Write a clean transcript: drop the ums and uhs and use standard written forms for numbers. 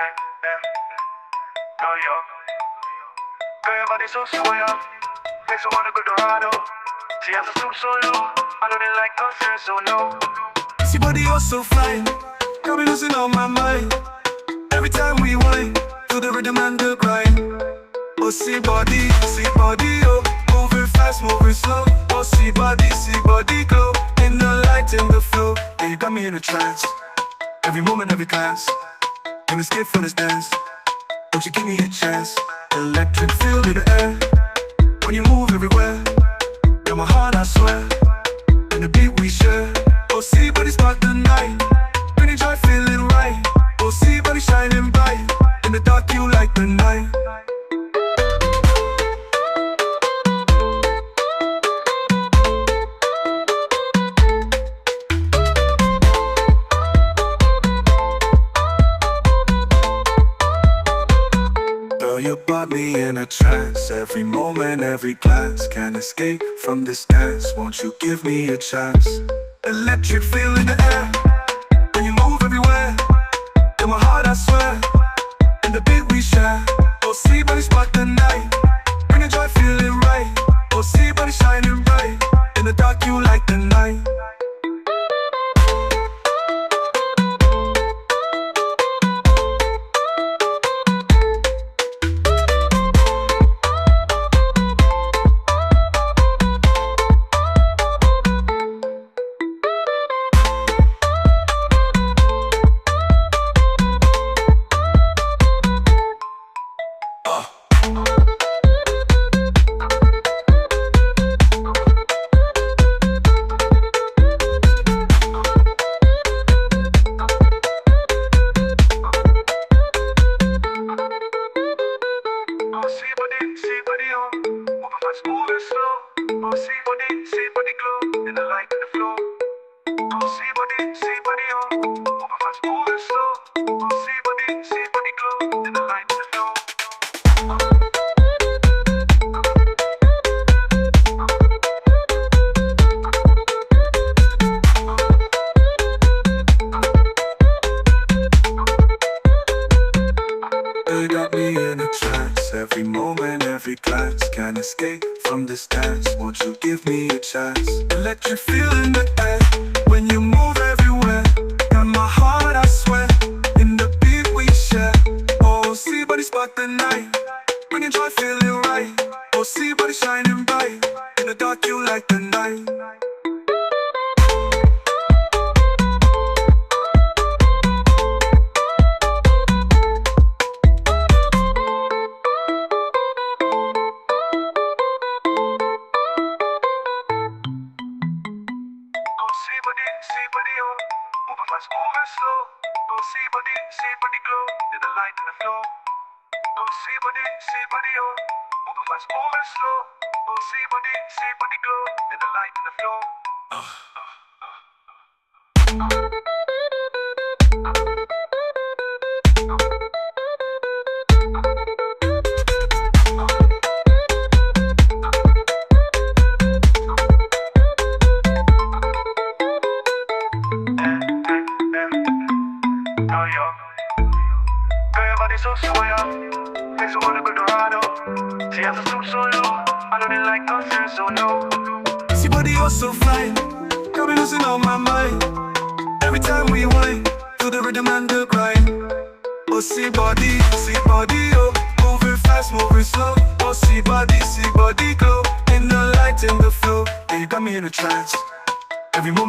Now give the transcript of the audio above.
Oh, yo. Girl, your body so swell. Makes me wanna go Dorado. She has a stoop so low. I know they like concert, so no. See body, you're so fine. Got me losing all my mind. Every time we whine, to the rhythm and the grind. Oh, see body, oh. Moving fast, moving slow. Oh, see body glow. In the light, in the flow. Yeah, you got me in a trance. Every moment, every glance. Gonna skip for this dance. Won't you give me a chance? Electric feel in the air. When you move everywhere. Got my heart, I swear. And the beat we share. Oh, see body start the night. Bring joy, feeling right. Oh, see body shining bright. In the dark, you like the night. Girl, you brought me in a trance. Every moment, every glance. Can't escape from this dance. Won't you give me a chance? Electric feel in the air. When you move everywhere. In my heart, I swear. And the beat we share. Oh, see body spot the night. Bring the joy, feeling right. Oh, see body shining bright. In the dark, you like the night. See body on. Moving fast, moving slow. Oh, see body glow. In the light, in the flow. Oh, see body on. Moving fast, moving slow. Oh, see body glow. In the light, in the flow. You got me in a trance. Every moment, every glance. Can't escape from this dance. Won't you give me a chance? Electric feel in the air. When you move everywhere. Got my heart, I swear. In the beat we share. Oh, see body spot the night. Bringing joy, feeling right. Oh, see body shining bright. In the dark, you like the night. See body on. Moving fast, moving slow. Oh, see body glow. In the light, in the flow. Oh, see body on. Moving fast, moving slow. Oh, see body glow. In the light, in the flow. Oh, yo. Girl, your body so swell. Makes me wanna go Dorado. She has a stoop so low. I know they like concert, so no. See body, you're so fine. Got me losing all my mind. Every time we whine, to the rhythm and the grind. Oh, see body, oh. Moving fast, moving slow. Oh, see body glow. In the light, in the flow. Yeah, you got me in a trance. Every moment.